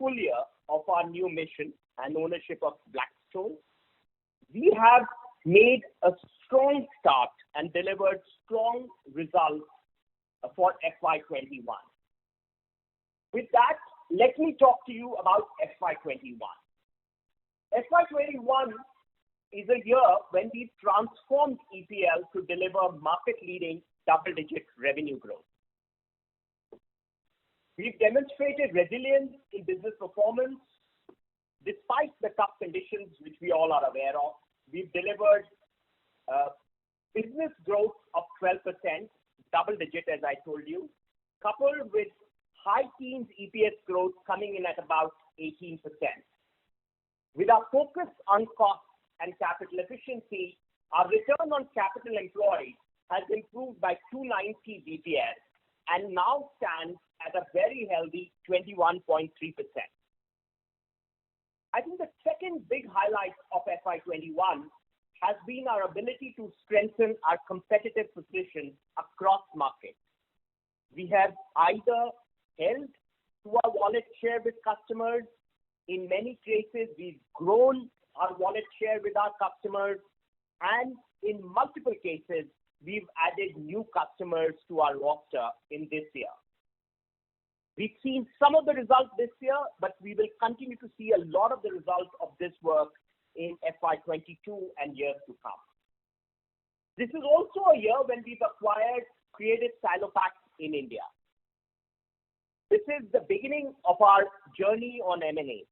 full year of our new mission and ownership of Blackstone, we have made a strong start and delivered strong results for FY21. With that, let me talk to you about FY21. FY21 is a year when we transformed EPL to deliver market-leading double-digit revenue growth. We've demonstrated resilience in business performance despite the tough conditions which we all are aware of. We've delivered business growth of 12%, double-digit as I told you, coupled with high teens EPS growth coming in at about 18%. With our focus on cost and capital efficiency, our return on capital employed has improved by 290 BPS and now stands at a very healthy 21.3%. I think the second big highlight of FY21 has been our ability to strengthen our competitive position across markets. We have either held to our wallet share with customers. In many cases, we've grown our wallet share with our customers, and in multiple cases, we've added new customers to our roster in this year. We've seen some of the results this year, but we will continue to see a lot of the results of this work in FY22 and years to come. This is also a year when we've acquired Creative Stylopack in India. This is the beginning of our journey on M&A.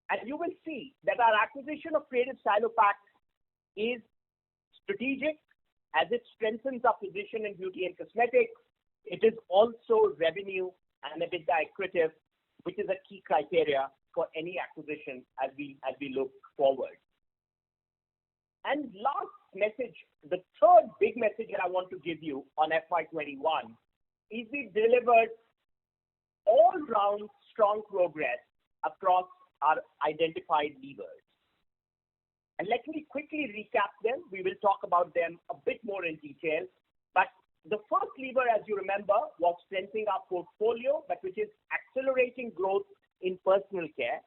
And you will see that our acquisition of Creative Stylopack is strategic as it strengthens our position in beauty and cosmetics. It is also revenue and EBITDA accretive, which is a key criteria for any acquisition as we look forward. And last message, the third big message that I want to give you on FY21 is we delivered all-round strong progress across our identified levers. And let me quickly recap them. We will talk about them a bit more in detail. But the first lever, as you remember, was strengthening our portfolio, but which is accelerating growth in personal care.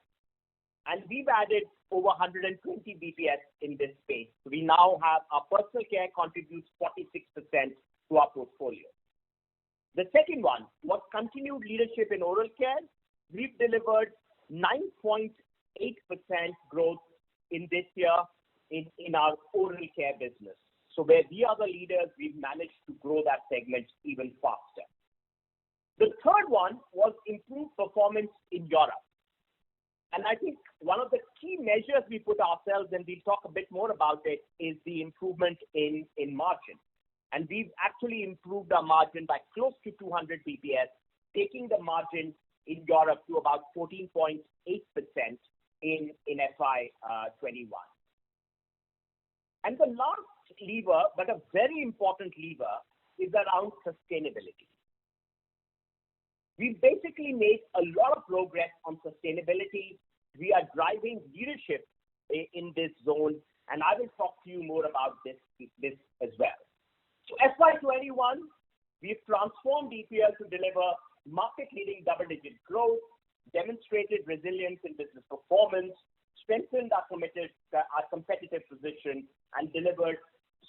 And we've added over 120 BPS in this space. So we now have our personal care contributes 46% to our portfolio. The second one was continued leadership in oral care. We've delivered 9.8% growth in this year in our oral care business. So where we are the leaders, we've managed to grow that segment even faster. The third one was improved performance in Europe. And I think one of the key measures we put ourselves, and we'll talk a bit more about it, is the improvement in margin. And we've actually improved our margin by close to 200 BPS, taking the margin in Europe to about 14.8% in FY21. And the last lever, but a very important lever, is around sustainability. We've basically made a lot of progress on sustainability. We are driving leadership in this zone, and I will talk to you more about this as well. So FY21, we've transformed EPL to deliver market-leading double-digit growth, demonstrated resilience in business performance, strengthened our competitive position, and delivered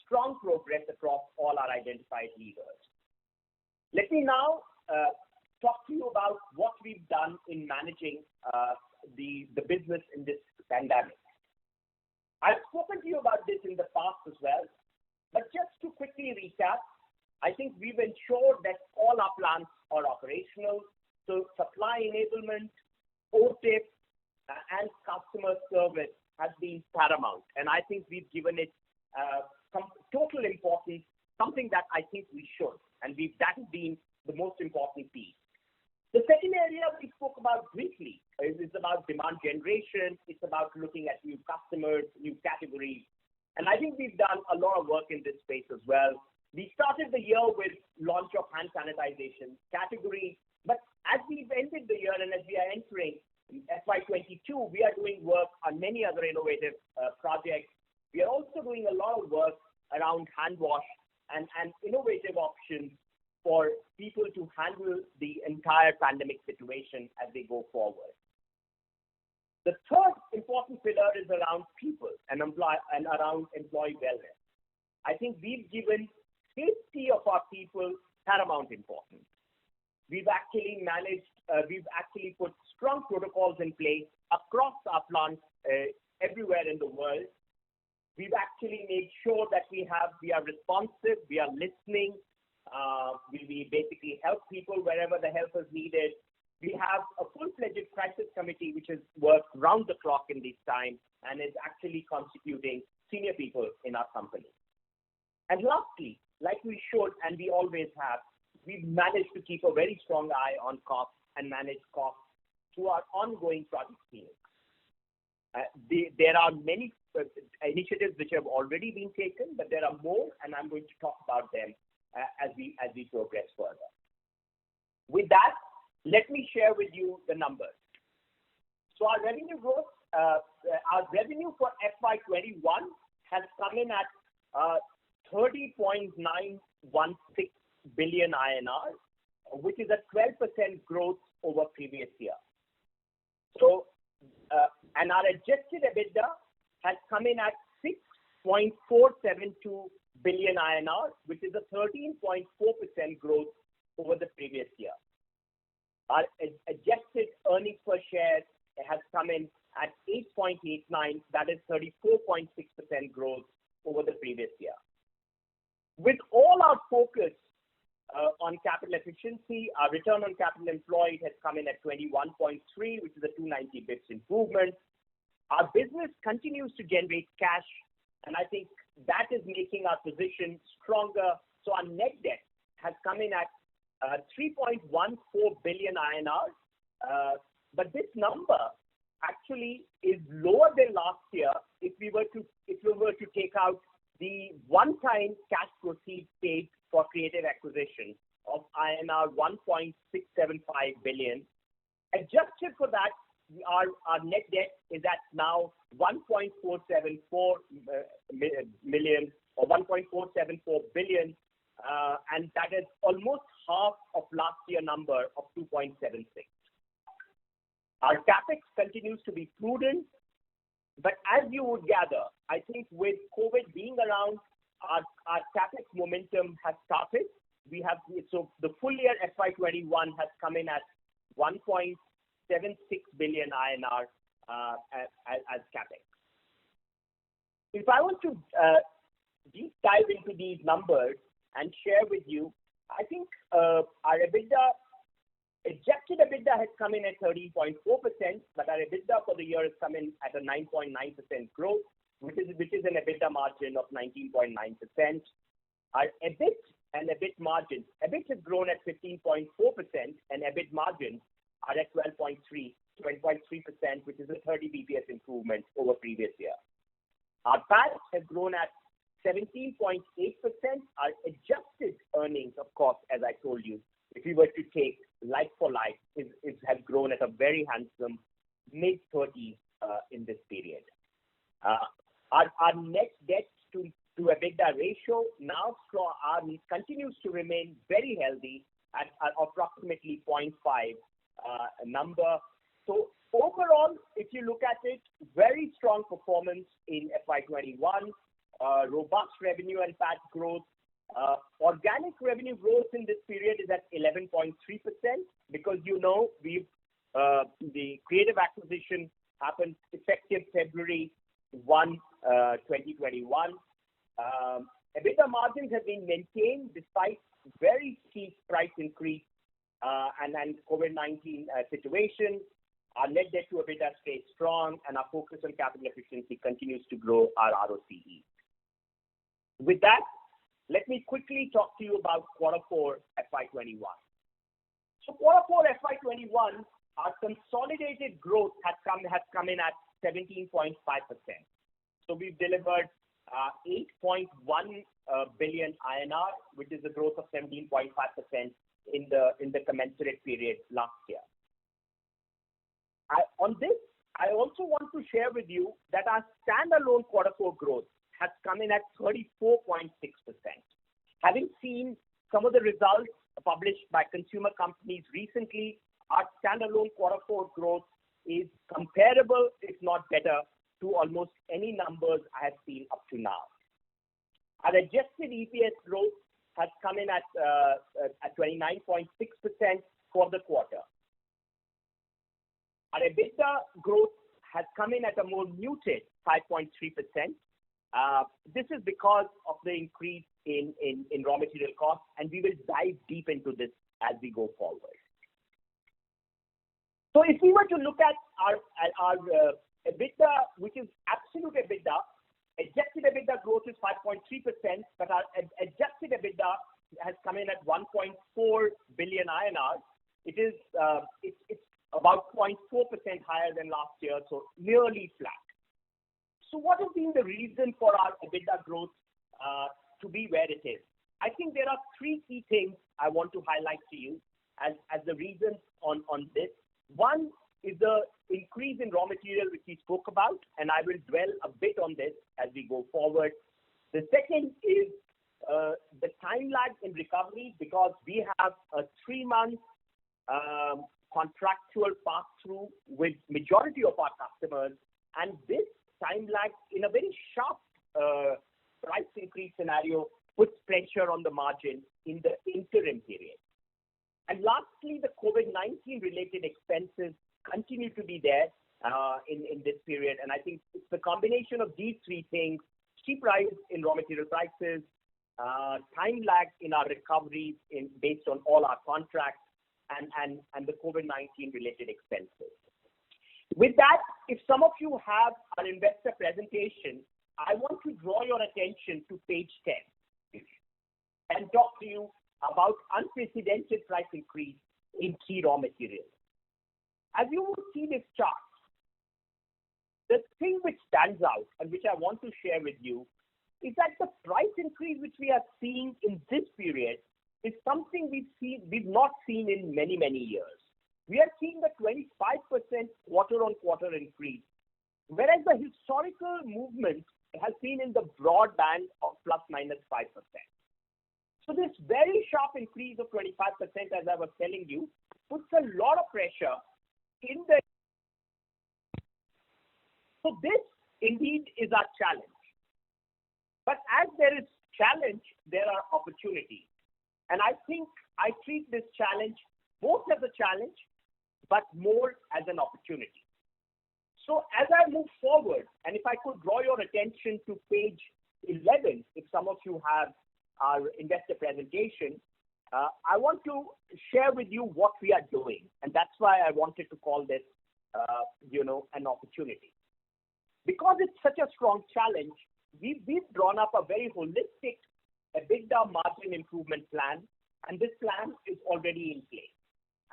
strong progress across all our identified levers. Let me now talk to you about what we've done in managing the business in this pandemic. I've spoken to you about this in the past as well, but just to quickly recap, I think we've ensured that all our plants are operational, so supply enablement, OTIP, and customer service has been paramount. And I think we've given it some total importance, something that I think we should. And that has been the most important piece. The second area we spoke about briefly is about demand generation. It's about looking at new customers, new categories. And I think we've done a lot of work in this space as well. We started the year with launch of hand sanitization category, but as we've ended the year and as we are entering FY22, we are doing work on many other innovative projects. We are also doing a lot of work around hand wash and innovative options for people to handle the entire pandemic situation as they go forward. The third important pillar is around people and around employee wellness. I think we've given safety of our people paramount importance. We've actually put strong protocols in place across our plants everywhere in the world. We've actually made sure that we are responsive, we are listening, we basically help people wherever the help is needed. We have a full-fledged crisis committee which has worked round the clock in this time and is actually constituting senior people in our company. And lastly, like we should and we always have, we've managed to keep a very strong eye on costs and manage costs through our ongoing project teams. There are many initiatives which have already been taken, but there are more, and I'm going to talk about them as we progress further. With that, let me share with you the numbers. So our revenue growth, our revenue for FY21 has come in at 30.916 billion INR, which is a 12% growth over previous year. So, and our adjusted EBITDA has come in at 6.472 billion INR, which is a 13.4% growth over the previous year. Our adjusted earnings per share has come in at 8.89, that is 34.6% growth over the previous year. With all our focus on capital efficiency, our return on capital employed has come in at 21.3, which is a 290 bps improvement. Our business continues to generate cash, and I think that is making our position stronger. So our net debt has come in at 3.14 billion INR, but this number actually is lower than last year if we were to take out the one-time cash proceeds paid for creative acquisition of INR 1.675 billion. Adjusted for that, our net debt is at now 1.474 million or 1.474 billion, and that is almost half of last year number of 2.76. Our capex continues to be prudent, but as you would gather, I think with COVID being around, our capex momentum has started. So the full year FY21 has come in at 1.76 billion INR as capex. If I want to deep dive into these numbers and share with you, I think our adjusted EBITDA has come in at 13.4%, but our EBITDA for the year has come in at a 9.9% growth, which is an EBITDA margin of 19.9%. Our EBIT and EBIT margin, EBIT has grown at 15.4% and EBIT margins are at 12.3%, which is a 30 BPS improvement over previous year. Our PAT has grown at 17.8%. Our adjusted earnings, of course, as I told you, if we were to take like for like, has grown at a very handsome mid-30s in this period. Our net debt to EBITDA ratio now continues to remain very healthy at approximately 0.5 number. So overall, if you look at it, very strong performance in FY21, robust revenue and PAT growth. Organic revenue growth in this period is at 11.3% because the creative acquisition happened effective February 1, 2021. EBITDA margins have been maintained despite very steep price increase and COVID-19 situation. Our net debt to EBITDA stays strong, and our focus on capital efficiency continues to grow our ROCE. With that, let me quickly talk to you about Q4 FY21. So Q4 FY21, our consolidated growth has come in at 17.5%. So we've delivered 8.1 billion INR, which is a growth of 17.5% in the commensurate period last year. On this, I also want to share with you that our standalone Q4 growth has come in at 34.6%. Having seen some of the results published by consumer companies recently, our standalone Q4 growth is comparable, if not better, to almost any numbers I have seen up to now. Our adjusted EPS growth has come in at 29.6% for the quarter. Our EBITDA growth has come in at a more muted 5.3%. This is because of the increase in raw material costs, and we will dive deep into this as we go forward. So if we were to look at our EBITDA, which is absolute EBITDA, adjusted EBITDA growth is 5.3%, but our adjusted EBITDA has come in at 1.4 billion INR. It's about 0.4% higher than last year, so nearly flat. So what has been the reason for our EBITDA growth to be where it is? I think there are three key things I want to highlight to you as the reasons on this. One is the increase in raw material, which we spoke about, and I will dwell a bit on this as we go forward. The second is the time lag in recovery, because we have a 3-month contractual pass-through with majority of our customers, and this time lag in a very sharp price increase scenario puts pressure on the margin in the interim period. And lastly, the COVID-19 related expenses continue to be there in this period. And I think it's the combination of these three things: steep rise in raw material prices, time lag in our recoveries based on all our contracts, and the COVID-19 related expenses. With that, if some of you have our investor presentation, I want to draw your attention to page 10 and talk to you about unprecedented price increase in key raw materials. As you will see this chart, the thing which stands out and which I want to share with you is that the price increase which we are seeing in this period is something we've not seen in many, many years. We are seeing a 25% quarter-on-quarter increase, whereas the historical movement has been in the broad band of plus minus 5%. So this very sharp increase of 25%, as I was telling you, puts a lot of pressure in the... So this indeed is our challenge. But as there is challenge, there are opportunities. And I think I treat this challenge both as a challenge, but more as an opportunity. So as I move forward, and if I could draw your attention to page 11, if some of you have our investor presentation, I want to share with you what we are doing. And that's why I wanted to call this, an opportunity. Because it's such a strong challenge, we've drawn up a very holistic EBITDA margin improvement plan, and this plan is already in place.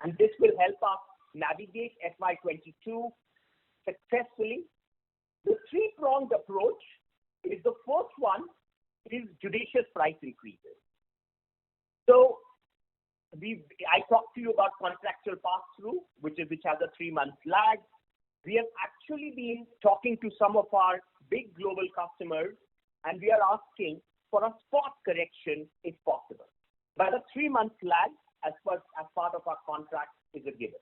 And this will help us navigate FY22 successfully. The three-pronged approach is: the first one is judicious price increases. So I talked to you about contractual pass-through, which has a 3-month lag. We have actually been talking to some of our big global customers, and we are asking for a spot correction if possible. But a 3-month lag as part of our contract is a given.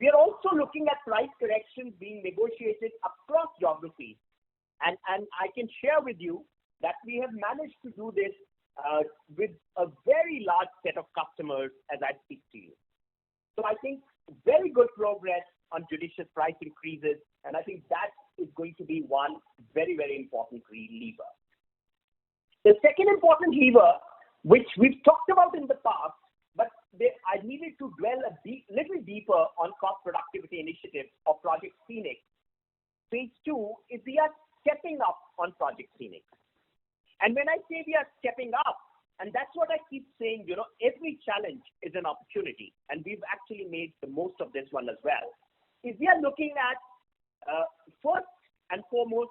We are also looking at price corrections being negotiated across geographies. And I can share with you that we have managed to do this with a very large set of customers as I speak to you. So I think very good progress on judicious price increases, and I think that is going to be one very, very important lever. The second important lever, which we've talked about in the past, but I needed to dwell a little deeper on cost productivity initiatives of Project Phoenix. Phase 2 is we are stepping up on Project Phoenix. And when I say we are stepping up, and that's what I keep saying, every challenge is an opportunity, and we've actually made the most of this one as well, is we are looking at, first and foremost,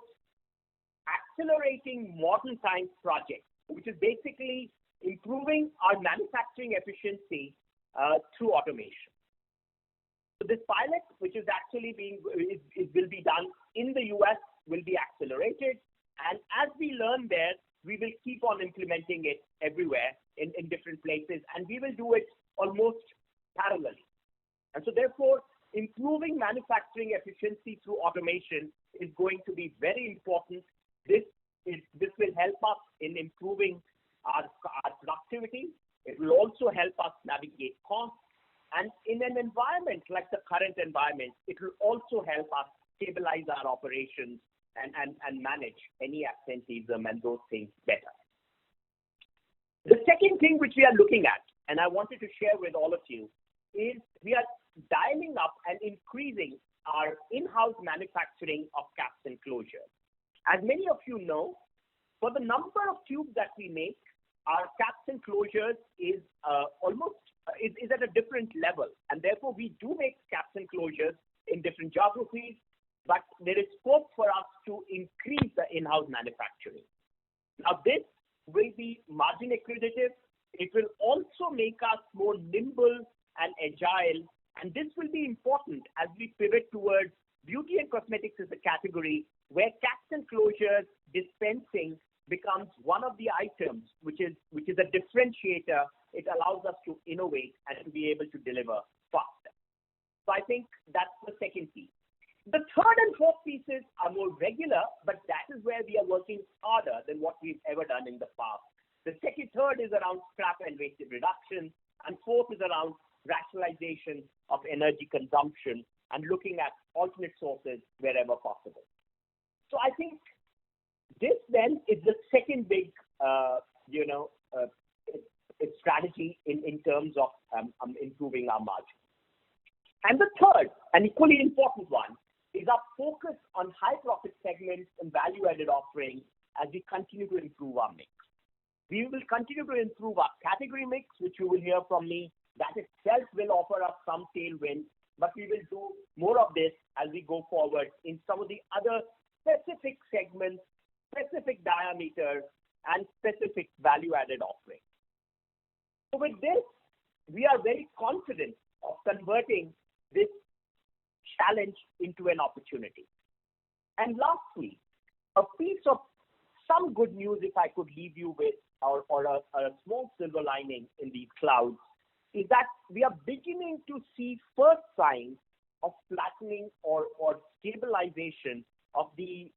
accelerating modern times projects, which is basically improving our manufacturing efficiency through automation. So this pilot, which is actually will be done in the US, will be accelerated. And as we learn there, we will keep on implementing it everywhere in different places, and we will do it almost parallelly. And so therefore, improving manufacturing efficiency through automation is going to be very important. This will help us in improving our productivity. It will also help us navigate costs. And in an environment like the current environment, it will also help us stabilize our operations and manage any absenteeism and those things better. The second thing which we are looking at, and I wanted to share with all of you, is we are dialing up and increasing our in-house manufacturing of caps and closures. As many of you know, for the number of tubes that we make, our caps and closures is at a different level, and therefore we do make caps and closures in different geographies, but there is scope for us to increase the in-house manufacturing. Now this will be margin accretive. It will also make us more nimble and agile, and this will be important as we pivot towards beauty and cosmetics as a category where caps and closures dispensing becomes one of the items which is a differentiator. It allows us to innovate and to be able to deliver faster. So I think that's the second piece. The third and fourth pieces are more regular, but that is where we are working harder than what we've ever done in the past. The third is around scrap and waste reduction, and fourth is around rationalization of energy consumption and looking at alternate sources wherever possible. So I think this then is the second big, strategy in terms of improving our margin. And the third, and equally important one, is our focus on high profit segments and value-added offerings as we continue to improve our mix. We will continue to improve our category mix, which you will hear from me. That itself will offer us some tailwind, but we will do more of this as we go forward in some of the other specific segments, specific diameters, and specific value-added offerings. So with this, we are very confident of converting this challenge into an opportunity. And lastly, a piece of some good news, if I could leave you with, or a small silver lining in these clouds, is that we are beginning to see first signs of flattening or stabilization of the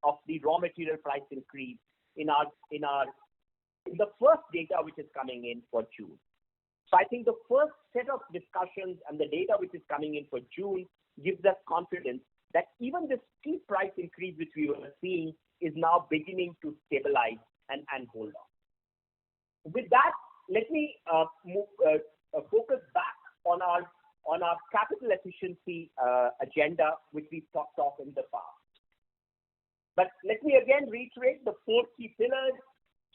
raw material price increase in the first data which is coming in for June. So I think the first set of discussions and the data which is coming in for June gives us confidence that even this steep price increase which we were seeing is now beginning to stabilize and hold on. With that, let me focus back on our capital efficiency agenda, which we've talked of in the past. But let me again reiterate the four key pillars.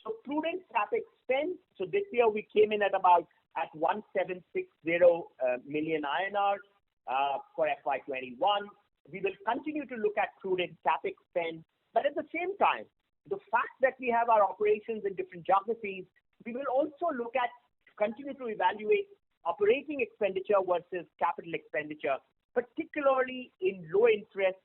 So prudent CapEx spend. So this year we came in at 1760 million INR for FY21. We will continue to look at prudent CapEx spend, but at the same time, the fact that we have our operations in different geographies, we will also look at continue to evaluate operating expenditure versus capital expenditure, particularly in low interest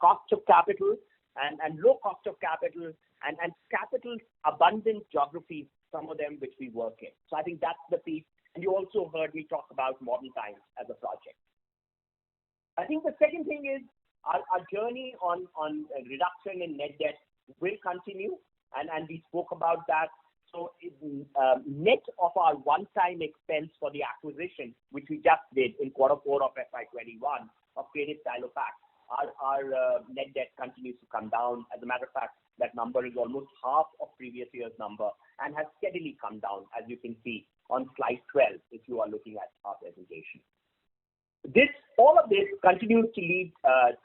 cost of capital and low cost of capital and capital abundant geographies, some of them which we work in. So I think that's the piece. And you also heard me talk about modern times as a project. I think the second thing is our journey on reduction in net debt will continue, and we spoke about that. So net of our one-time expense for the acquisition, which we just did in Q4 of FY21 of Creative Stylopack, our net debt continues to come down. As a matter of fact, that number is almost half of previous year's number and has steadily come down, as you can see on slide 12, if you are looking at our presentation. All of this continues to lead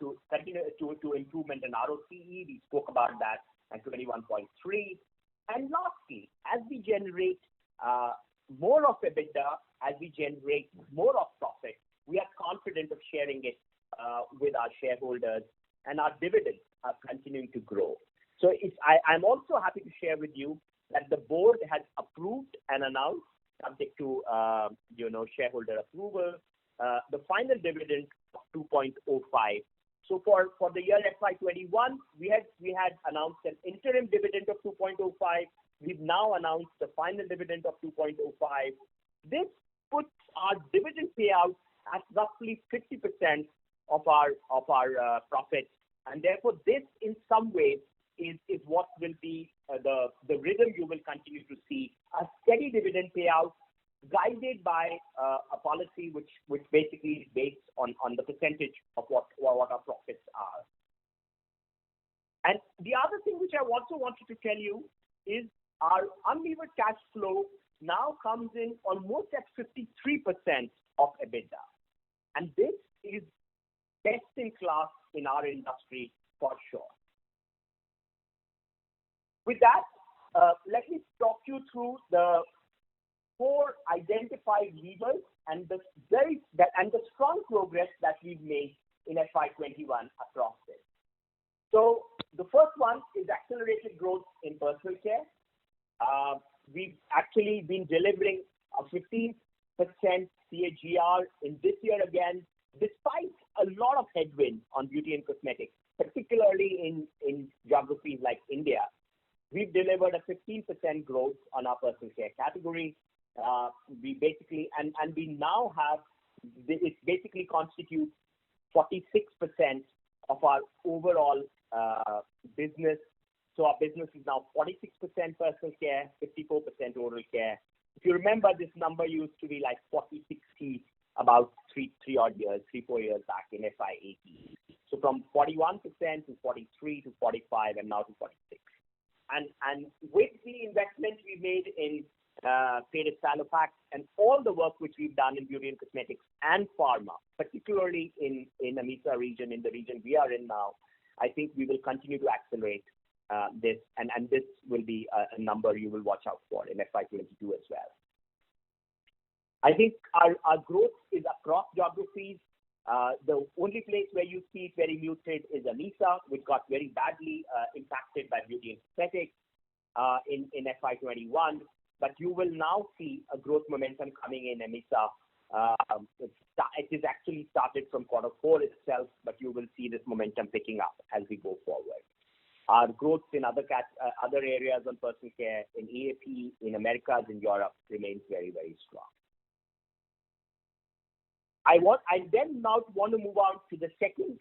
to improvement in ROCE. We spoke about that at 21.3. And lastly, as we generate more of EBITDA, as we generate more of profit, we are confident of sharing it with our shareholders, and our dividends are continuing to grow. So I'm also happy to share with you that the board has approved and announced, subject to shareholder approval, the final dividend of 2.05. So for the year FY21, we had announced an interim dividend of 2.05. We've now announced the final dividend of 2.05. This puts our dividend payout at roughly 50% of our profits, and therefore this in some ways is what will be the rhythm you will continue to see, a steady dividend payout guided by a policy which basically is based on the percentage of what our profits are. And the other thing which I also wanted to tell you is our unlevered cash flow now comes in almost at 53% of EBITDA. And this is best in class in our industry for sure. With that, let me talk you through the 4 identified levers and the strong progress that we've made in FY21 across this. So the first one is accelerated growth in personal care. We've actually been delivering a 15% CAGR in this year again, despite a lot of headwind on beauty and cosmetics, particularly in geographies like India. We've delivered a 15% growth on our personal care category. We basically, and we now have, it basically constitutes 46% of our overall business. So our business is now 46% personal care, 54% oral care. If you remember, this number used to be like 40-60 about 4 years back in FY18. So from 41% to 43 to 45 and now to 46. And with the investment we made in Propack and all the work which we've done in beauty and cosmetics and pharma, particularly in AMESA region, in the region we are in now, I think we will continue to accelerate this, and this will be a number you will watch out for in FY22 as well. I think our growth is across geographies. The only place where you see it very muted is AMESA, which got very badly impacted by beauty and cosmetics in FY21. But you will now see a growth momentum coming in AMESA. It is actually started from Q4 itself, but you will see this momentum picking up as we go forward. Our growth in other areas on personal care, in EAP, in Americas, in Europe remains very, very strong. I then now want to move on to the second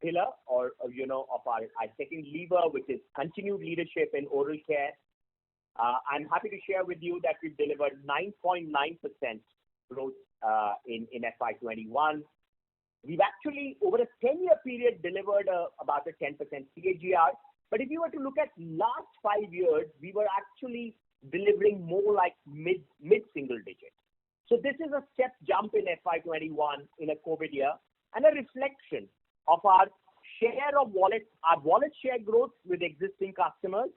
pillar of our second lever, which is continued leadership in oral care. I'm happy to share with you that we've delivered 9.9% growth in FY21. We've actually, over a 10-year period, delivered about a 10% CAGR. But if you were to look at last 5 years, we were actually delivering more like mid-single digit. So this is a step jump in FY21 in a COVID year and a reflection of our share of wallet, our wallet share growth with existing customers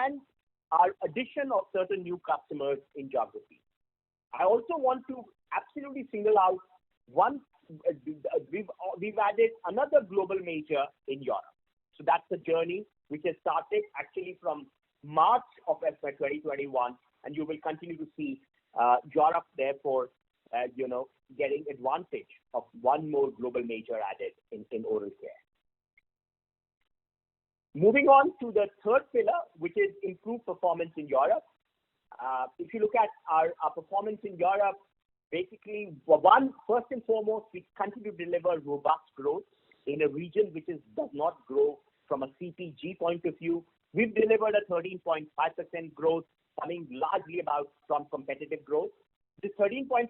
and our addition of certain new customers in geography. I also want to absolutely single out one. We've added another global major in Europe. So that's a journey which has started actually from March of FY2021, and you will continue to see Europe, therefore, getting advantage of one more global major added in oral care. Moving on to the third pillar, which is improved performance in Europe. If you look at our performance in Europe, basically, first and foremost, we continue to deliver robust growth in a region which does not grow from a CPG point of view. We've delivered a 13.5% growth, coming largely from competitive growth. This 13.5%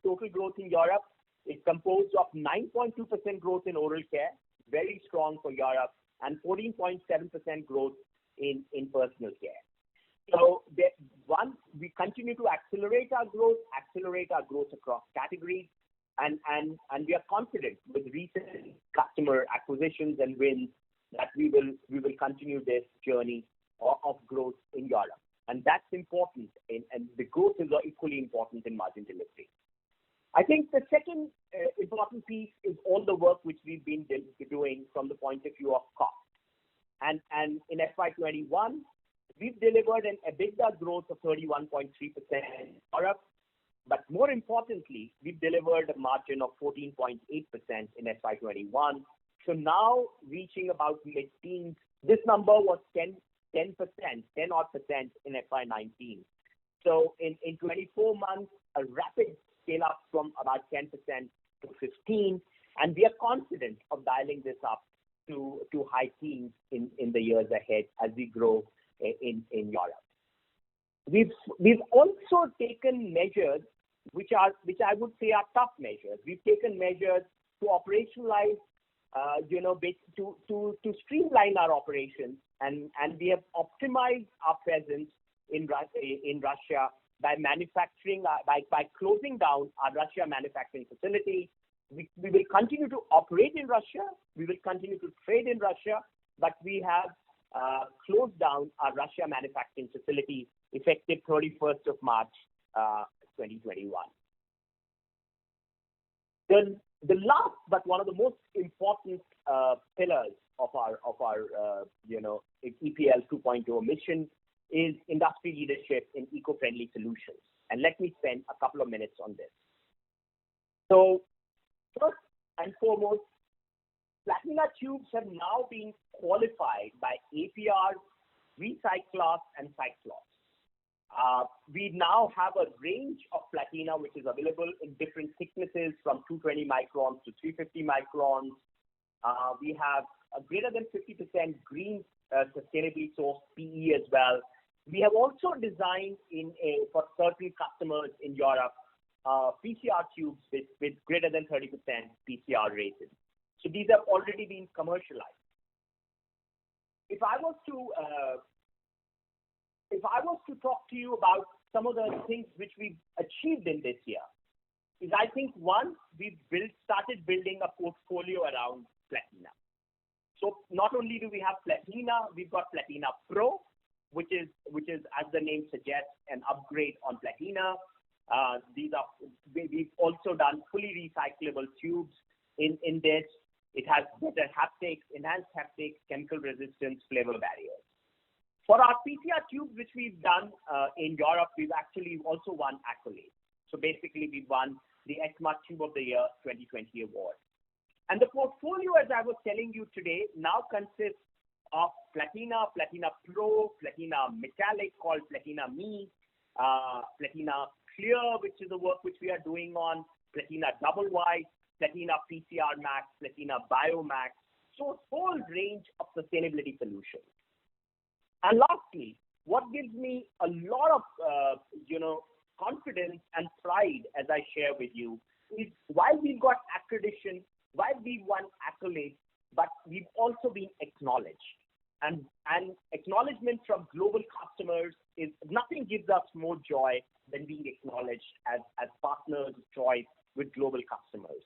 total growth in Europe is composed of 9.2% growth in oral care, very strong for Europe, and 14.7% growth in personal care. So we continue to accelerate our growth across categories, and we are confident with recent customer acquisitions and wins that we will continue this journey of growth in Europe. And that's important, and the growth is equally important in margin delivery. I think the second important piece is all the work which we've been doing from the point of view of cost. And in FY21, we've delivered an EBITDA growth of 31.3% in Europe, but more importantly, we've delivered a margin of 14.8% in FY21. So now reaching about mid-teens, this number was 10 odd percent in FY19. So in 24 months, a rapid scale up from about 10% to 15%, and we are confident of dialing this up to high teens in the years ahead as we grow in Europe. We've also taken measures which I would say are tough measures. We've taken measures to operationalize, to streamline our operations, and we have optimized our presence in Russia by closing down our Russia manufacturing facility. We will continue to operate in Russia. We will continue to trade in Russia, but we have closed down our Russia manufacturing facility effective 31st of March 2021. The last but one of the most important pillars of our EPL 2.0 mission is industry leadership in eco-friendly solutions. And let me spend a couple of minutes on this. So first and foremost, Platina tubes have now been qualified by APR, Recyclers, and Cyclops. We now have a range of Platina which is available in different thicknesses from 220 microns to 350 microns. We have a greater than 50% green sustainably sourced PE as well. We have also designed for certain customers in Europe PCR tubes with greater than 30% PCR rated. So these have already been commercialized. If I was to talk to you about some of the things which we've achieved in this year, is I think one, we've started building a portfolio around Platina. So not only do we have Platina, we've got Platina Pro, which is as the name suggests, an upgrade on Platina. We've also done fully recyclable tubes in this. It has better haptics, enhanced haptics, chemical resistance, flavor barriers. For our PCR tubes, which we've done in Europe, we've actually also won accolades. So basically, we won the ECMA Tube of the Year 2020 award. And the portfolio, as I was telling you today, now consists of Platina, Platina Pro, Platina Metallic called Platina Me, Platina Clear, which is the work which we are doing on, Platina Double White, Platina PCR Max, Platina Biomax. So a whole range of sustainability solutions. And lastly, what gives me a lot of confidence and pride as I share with you is while we've got accreditation, while we've won accolades, but we've also been acknowledged. And acknowledgement from global customers is nothing gives us more joy than being acknowledged as partners of choice with global customers.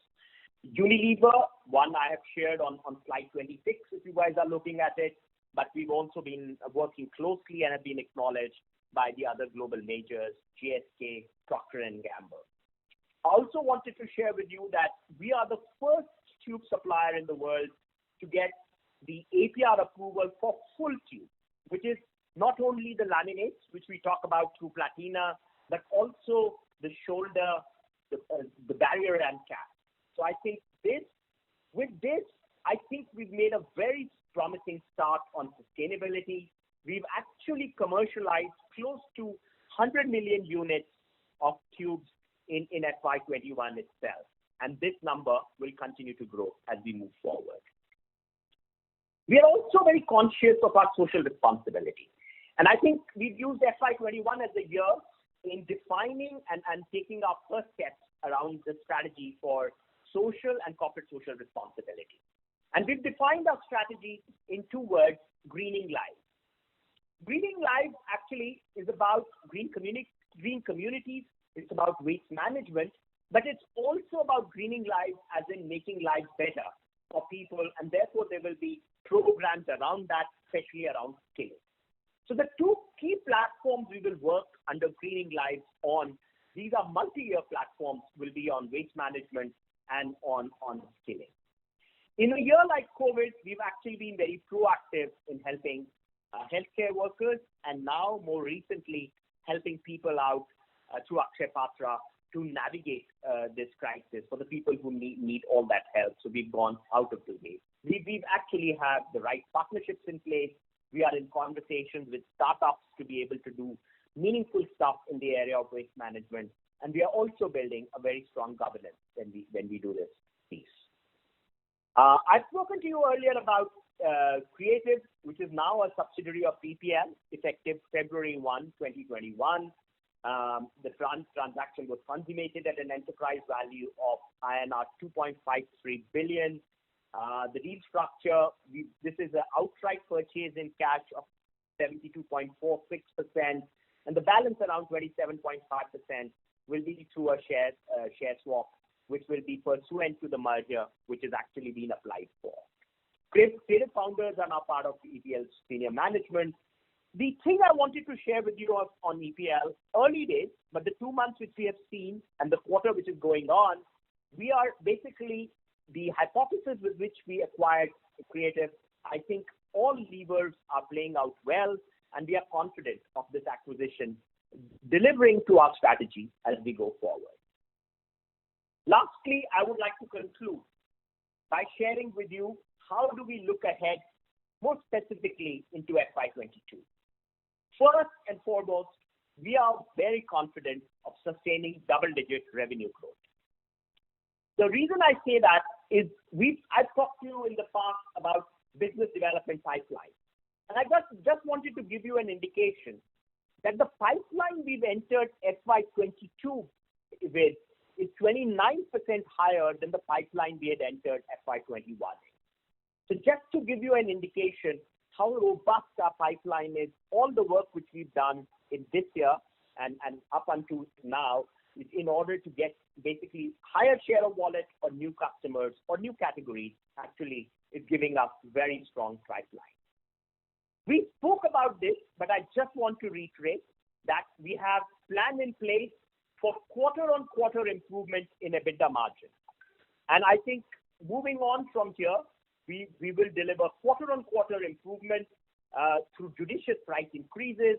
Unilever, one I have shared on slide 26 if you guys are looking at it, but we've also been working closely and have been acknowledged by the other global majors, GSK, Procter & Gamble. I also wanted to share with you that we are the first tube supplier in the world to get the APR approval for full tube, which is not only the laminates, which we talk about through Platina, but also the shoulder, the barrier and cap. So I think with this, I think we've made a very promising start on sustainability. We've actually commercialized close to 100 million units of tubes in FY21 itself. And this number will continue to grow as we move forward. We are also very conscious of our social responsibility. And I think we've used FY21 as a year in defining and taking our first steps around the strategy for social and corporate social responsibility. And we've defined our strategy in two words, greening lives. Greening lives actually is about green communities, it's about waste management, but it's also about greening lives as in making lives better for people, and therefore there will be programs around that, especially around skilling. So the two key platforms we will work under greening lives on, these are multi-year platforms, will be on waste management and on skilling. In a year like COVID, we've actually been very proactive in helping healthcare workers, and now more recently helping people out through Akshay Patra to navigate this crisis for the people who need all that help. So we've gone out of the way. We've actually have the right partnerships in place. We are in conversations with startups to be able to do meaningful stuff in the area of waste management. and we are also building a very strong governance when we do this piece. I've spoken to you earlier about Creative, which is now a subsidiary of EPL, effective February 1, 2021. The transaction was consummated at an enterprise value of INR 2.53 billion. The deal structure, this is an outright purchase in cash of 72.46%, and the balance around 27.5% will be through a share swap, which will be pursuant to the merger, which has actually been applied for. Creative founders are now part of EPL's senior management. The thing I wanted to share with you on EPL, early days, but the 2 months which we have seen and the quarter which is going on, we are basically the hypothesis with which we acquired Creative. I think all levers are playing out well, and we are confident of this acquisition delivering to our strategy as we go forward. Lastly, I would like to conclude by sharing with you how do we look ahead more specifically into FY22. First and foremost, we are very confident of sustaining double-digit revenue growth. The reason I say that is I've talked to you in the past about business development pipeline. And I just wanted to give you an indication that the pipeline we've entered FY22 with is 29% higher than the pipeline we had entered FY21. So just to give you an indication how robust our pipeline is, all the work which we've done in this year and up until now is in order to get basically higher share of wallet or new customers or new categories actually is giving us very strong pipeline. We spoke about this, but I just want to reiterate that we have plan in place for quarter-on-quarter improvement in EBITDA margin. And I think moving on from here, we will deliver quarter-on-quarter improvement through judicious price increases,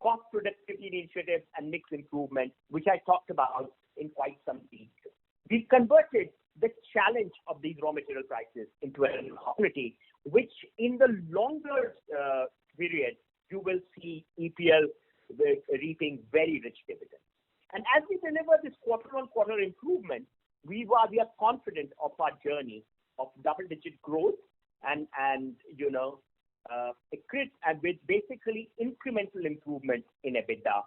cost productivity initiatives, and mix improvement, which I talked about in quite some detail. We've converted the challenge of these raw material prices into an opportunity, which in the longer period, you will see EPL reaping very rich dividends. And as we deliver this quarter-on-quarter improvement, we are confident of our journey of double-digit growth and with basically incremental improvement in EBITDA,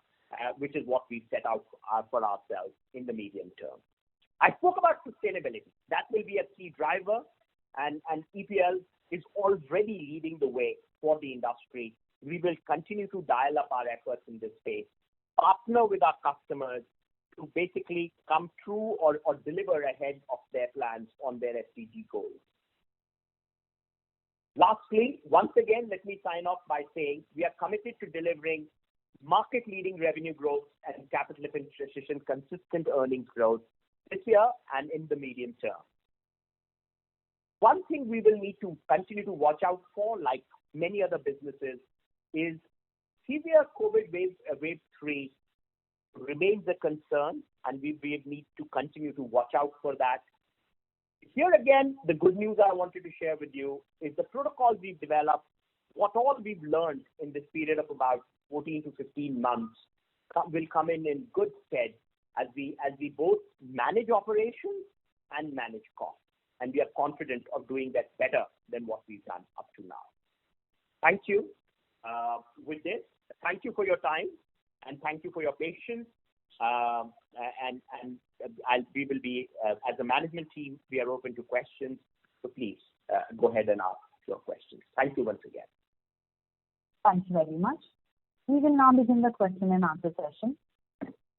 which is what we set out for ourselves in the medium term. I spoke about sustainability. That will be a key driver, and EPL is already leading the way for the industry. We will continue to dial up our efforts in this space, partner with our customers to basically come through or deliver ahead of their plans on their SDG goals. Lastly, once again, let me sign off by saying we are committed to delivering market-leading revenue growth and capital efficient, consistent earnings growth this year and in the medium term. One thing we will need to continue to watch out for, like many other businesses, is severe COVID wave 3 remains a concern, and we need to continue to watch out for that. Here again, the good news I wanted to share with you is the protocols we've developed, what all we've learned in this period of about 14 to 15 months will come in good stead as we both manage operations and manage costs. And we are confident of doing that better than what we've done up to now. Thank you. With this, thank you for your time and thank you for your patience. We will be, as a management team, we are open to questions. So please go ahead and ask your questions. Thank you once again. Thank you very much. We will now begin the question and answer session.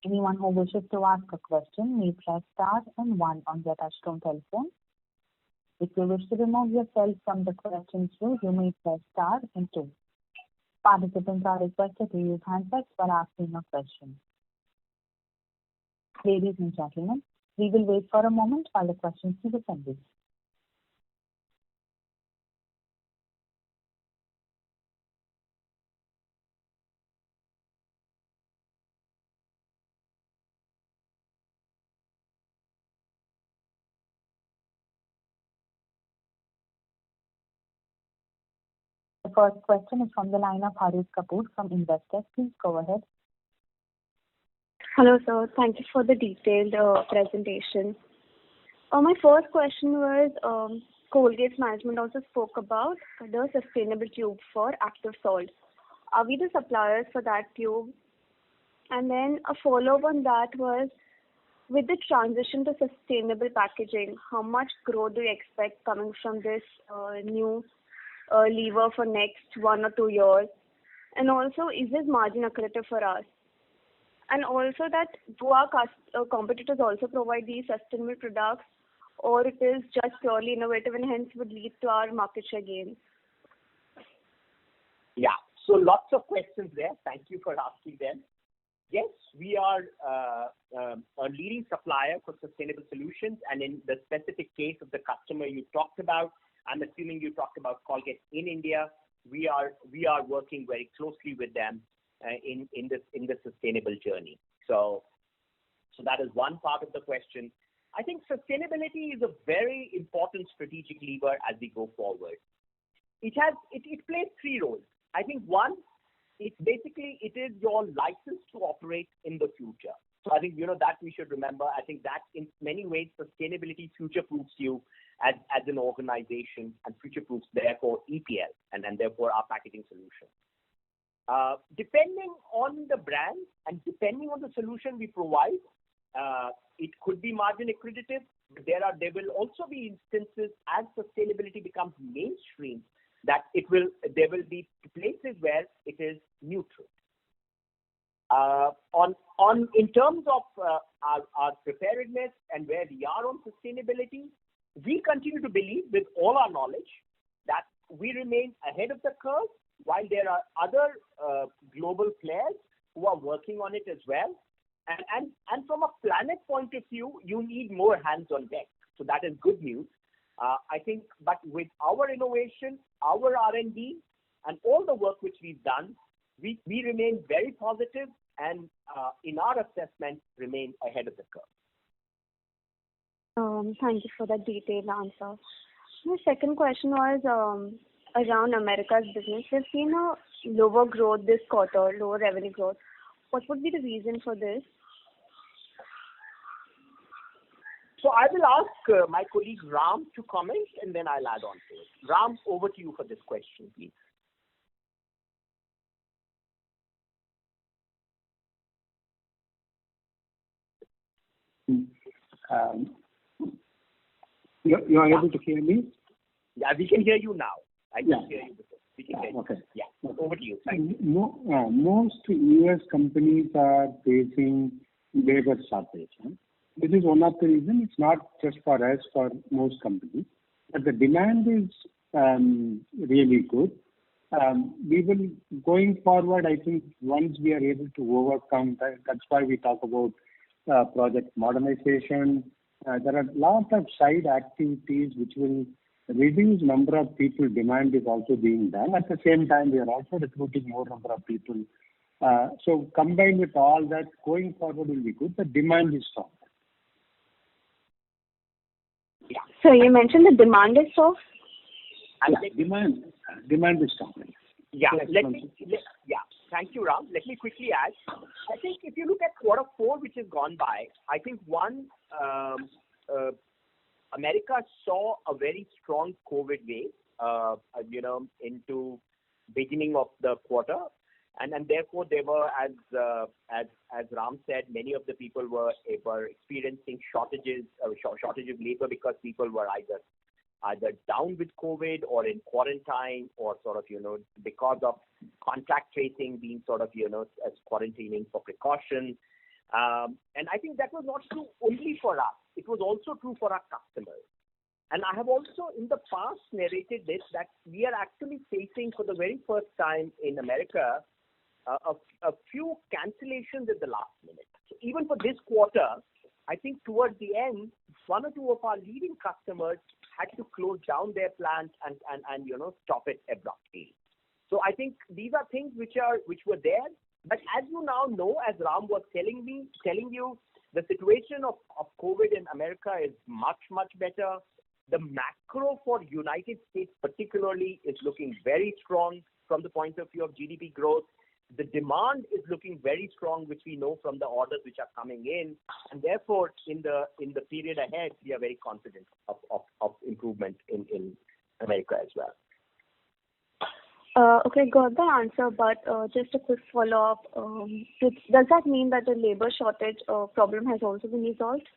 Anyone who wishes to ask a question may press star and 1 on their touchtone telephone. If you wish to remove yourself from the question queue, you may press star and 2. Participants are requested to use handsets while asking a question. Ladies and gentlemen, we will wait for a moment while the questions queue assembles. The first question is from the line of Harit Kapoor from Investec. Please go ahead. Hello, sir. Thank you for the detailed presentation. My first question was, Colgate's management also spoke about the sustainable tube for active salt. Are we the suppliers for that tube? And then a follow-up on that was, with the transition to sustainable packaging, how much growth do you expect coming from this new lever for next 1 or 2 years? And also, is this margin accretive for us? And also that do our competitors also provide these sustainable products, or it is just purely innovative and hence would lead to our market share gains? Yeah, so lots of questions there. Thank you for asking them. Yes, we are a leading supplier for sustainable solutions, and in the specific case of the customer you talked about, I'm assuming you talked about Colgate in India. We are working very closely with them in the sustainable journey. So that is one part of the question. I think sustainability is a very important strategic lever as we go forward. It plays three roles. I think one, it is your license to operate in the future. So I think that we should remember. I think that in many ways sustainability future-proofs you as an organization and future-proofs therefore EPL and therefore our packaging solution. Depending on the brand and depending on the solution we provide, it could be margin accretive. There will also be instances as sustainability becomes mainstream that there will be places where it is neutral. In terms of our preparedness and where we are on sustainability, we continue to believe with all our knowledge that we remain ahead of the curve, while there are other global players who are working on it as well. And from a planet point of view, you need more hands on deck. So that is good news. I think, but with our innovation, our R&D, and all the work which we've done, we remain very positive and in our assessment remain ahead of the curve. Thank you for that detailed answer. My second question was around America's business. We've seen a lower growth this quarter, lower revenue growth. What would be the reason for this? So I will ask my colleague Ram to comment and then I'll add on to it. Ram, over to you for this question, please. You are able to hear me? Yeah, we can hear you now. I can hear you before. We can hear you. Okay. Yeah, over to you. Thank you. Most US companies are facing labor shortage. This is one of the reasons. It's not just for us, for most companies. But the demand is really good. We will, going forward, I think once we are able to overcome that, that's why we talk about project modernization. There are a lot of side activities which will reduce number of people. Demand is also being done. At the same time, we are also recruiting more number of people. So combined with all that, going forward will be good. The demand is strong. Yeah. So you mentioned the demand is soft? Demand is strong. Yeah. Thank you, Ram. Let me quickly add. I think if you look at Q4, which has gone by, I think one, America saw a very strong COVID wave, into beginning of the quarter, and therefore they were, as Ram said, many of the people were experiencing shortages of labor because people were either down with COVID or in quarantine or because of contact tracing being as quarantining for precaution. And I think that was not true only for us. It was also true for our customers. And I have also in the past narrated this, that we are actually facing for the very first time in America a few cancellations at the last minute. So even for this quarter, I think towards the end, one or two of our leading customers had to close down their plants and stop it abruptly. So I think these are things which were there. But as you now know, as Ram was telling you, the situation of COVID in America is much, much better. The macro for United States particularly is looking very strong from the point of view of GDP growth. the demand is looking very strong, which we know from the orders which are coming in, and therefore in the period ahead, we are very confident of improvement in America as well. Okay, got the answer, but just a quick follow-up. Does that mean that the labor shortage problem has also been resolved?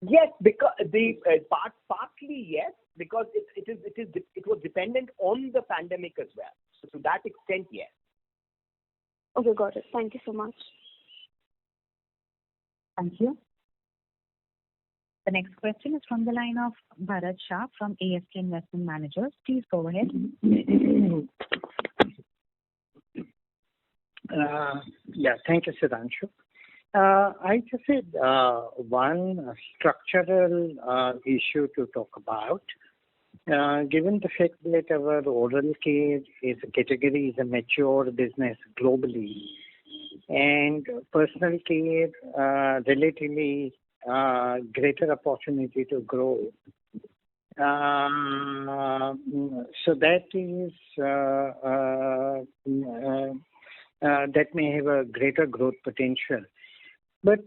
Yes, because partly yes, because it was dependent on the pandemic as well. So to that extent, yes. Okay, got it. Thank you so much. Thank you. The next question is from the line of Bharat Shah from ASK Investment Managers. Please go ahead. Thank you, Sudhanshu. I just had one structural issue to talk about. Given the fact that our oral care is a category, is a mature business globally, and personal care relatively greater opportunity to grow. So that is that may have a greater growth potential. But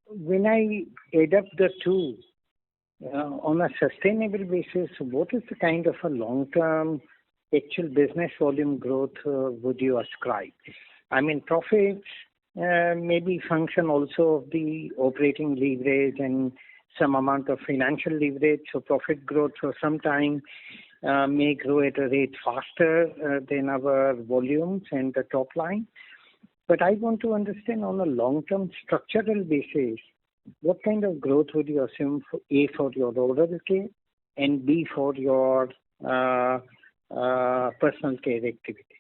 when I add up the two, on a sustainable basis, what is the kind of a long-term actual business volume growth would you ascribe? I mean, profits maybe function also of the operating leverage and some amount of financial leverage. So profit growth for some time may grow at a rate faster than our volumes and the top line. But I want to understand on a long-term structural basis, what kind of growth would you assume for A, for your oral care, and B, for your personal care activity?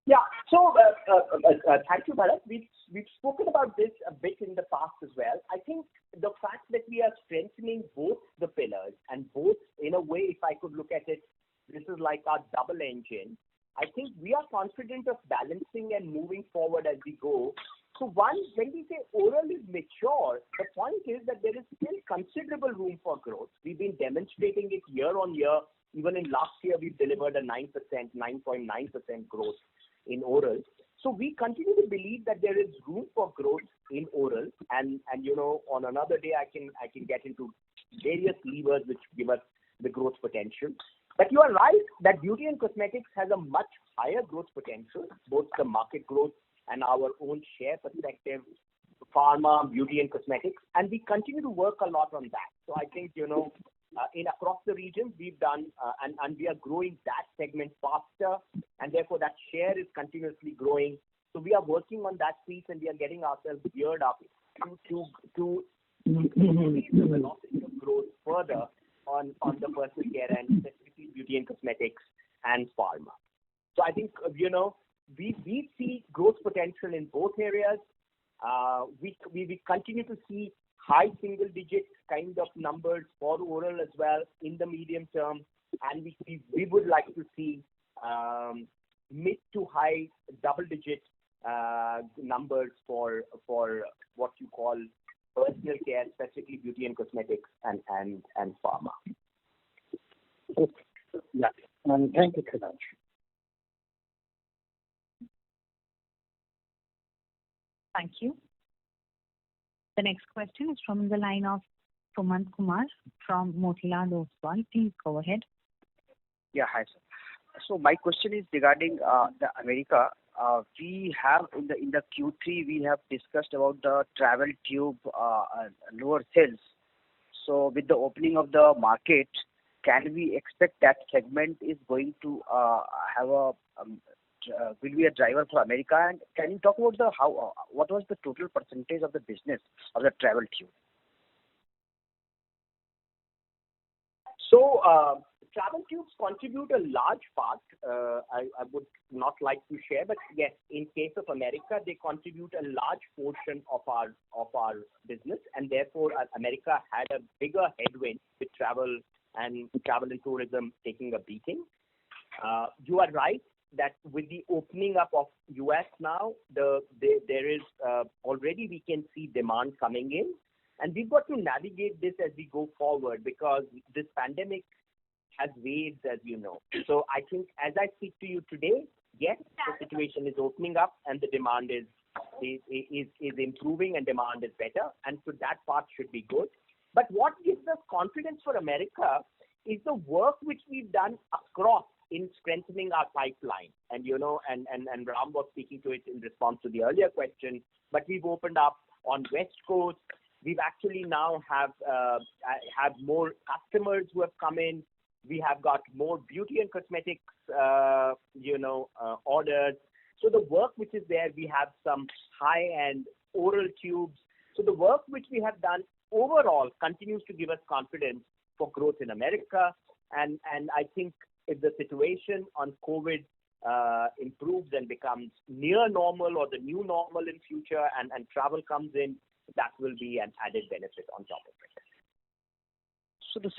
Yeah. So thank you, Bharat. We've spoken about this a bit in the past as well. I think the fact that we are strengthening both the pillars and both, in a way, if I could look at it, this is like our double engine. I think we are confident of balancing and moving forward as we go. So one, when we say oral is mature, the point is that there is still considerable room for growth. We've been demonstrating it year on year. Even in last year, we delivered a 9.9% growth in oral. So we continue to believe that there is room for growth in oral, and on another day I can get into various levers which give us the growth potential. But you are right that beauty and cosmetics has a much higher growth potential, both the market growth and our own share perspective, pharma, beauty and cosmetics, and we continue to work a lot on that. So I think in across the regions we've done and we are growing that segment faster, and therefore that share is continuously growing. So we are working on that piece, and we are getting ourselves geared up to increase the velocity of growth further on the personal care and specifically beauty and cosmetics and pharma. So I think we see growth potential in both areas. We continue to see high single digit kind of numbers for oral as well in the medium term, and we would like to see mid to high double digit numbers for what you call personal care, specifically beauty and cosmetics and pharma. Okay. Yeah. Thank you, Sudhanshu. Thank you. The next question is from the line of Sumant Kumar from Motilal Oswal. Please go ahead. Yeah, hi, sir. So my question is regarding the America. We have in the Q3 we have discussed about the travel tube lower sales. So with the opening of the market, can we expect that segment is going to have a will be a driver for America? And can you talk about what was the total percentage of the business of the travel tube? So travel tubes contribute a large part. I would not like to share, but yes, in case of America, they contribute a large portion of our business, and therefore America had a bigger headwind with travel and tourism taking a beating. You are right that with the opening up of US now, there is already we can see demand coming in, and we've got to navigate this as we go forward, because this pandemic has waves, as you know. So I think as I speak to you today, yes, the situation is opening up and the demand is improving and demand is better, and so that part should be good. But what gives us confidence for America is the work which we've done across in strengthening our pipeline. And and Ram was speaking to it in response to the earlier question, but we've opened up on West Coast. We've actually now have more customers who have come in. We have got more beauty and cosmetics, orders. So the work which is there, we have some high-end oral tubes. So the work which we have done overall continues to give us confidence for growth in America. And I think if the situation on COVID improves and becomes near normal or the new normal in future and travel comes in, that will be an added benefit on top of it. So this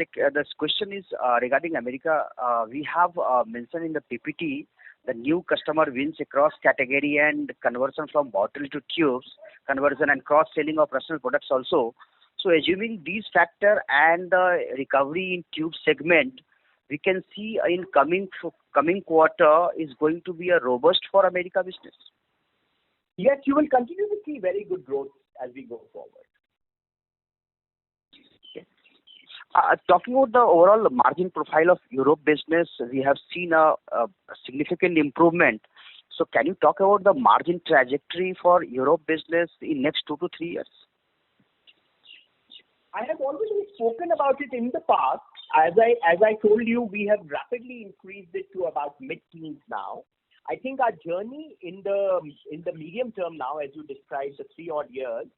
question is regarding America. We have mentioned in the PPT the new customer wins across category and conversion from bottle to tubes, conversion and cross-selling of personal products also. So assuming these factor and the recovery in tube segment, we can see in coming quarter is going to be a robust for America business. Yes, you will continue to see very good growth as we go forward. Talking about the overall margin profile of Europe business, we have seen a significant improvement. So can you talk about the margin trajectory for Europe business in next 2 to 3 years? I have already spoken about it in the past. As I told you, we have rapidly increased it to about mid-teens now. I think our journey in the medium term now, as you described, the 3 odd years,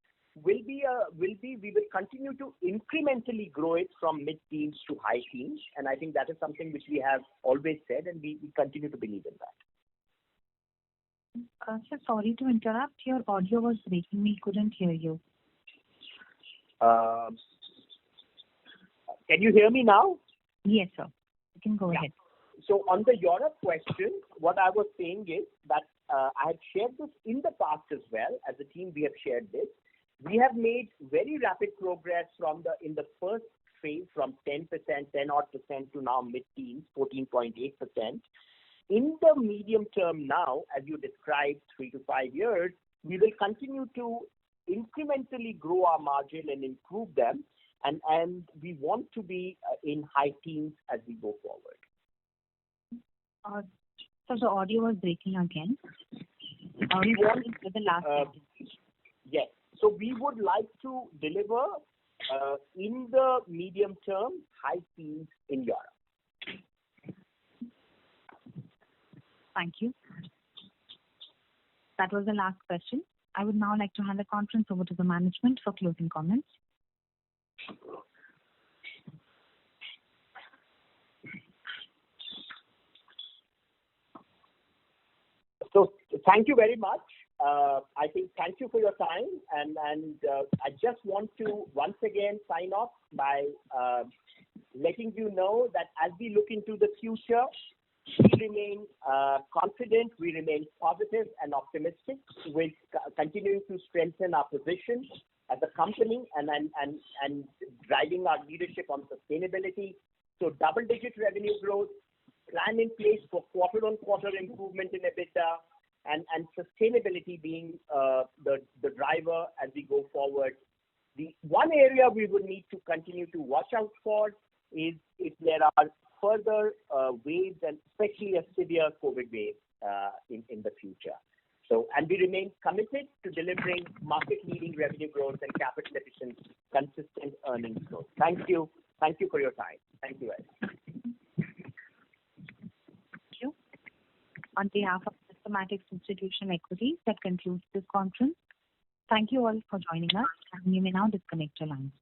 we will continue to incrementally grow it from mid-teens to high teens, and I think that is something which we have always said, and we continue to believe in that. Sir, sorry to interrupt. Your audio was breaking. We couldn't hear you. Can you hear me now? Yes, sir. You can go ahead. So on the Europe question, what I was saying is that I had shared this in the past as well. As a team, we have shared this. We have made very rapid progress in the first phase from 10%, 10 odd percent to now mid-teens, 14.8%. In the medium term now, as you described, 3 to 5 years, we will continue to incrementally grow our margin and improve them, and we want to be in high teens as we go forward. So the audio was breaking again. We want for the last sentence. Yes. So we would like to deliver in the medium term high teens in Europe. Thank you. That was the last question. I would now like to hand the conference over to the management for closing comments. So thank you very much. I think thank you for your time, and I just want to once again sign off by letting you know that as we look into the future, we remain confident, we remain positive and optimistic with continuing to strengthen our position as a company and driving our leadership on sustainability. So double-digit revenue growth, plan in place for quarter-on-quarter improvement in EBITDA, and sustainability being the driver as we go forward. The one area we would need to continue to watch out for is if there are further waves, and especially a severe COVID wave in the future. So, and we remain committed to delivering market-leading revenue growth and capital-efficient, consistent earnings growth. Thank you. Thank you for your time. Thank you, Ed. Thank you. On behalf of VittiMarkets Institutional Equities, that concludes this conference. Thank you all for joining us, and you may now disconnect your lines.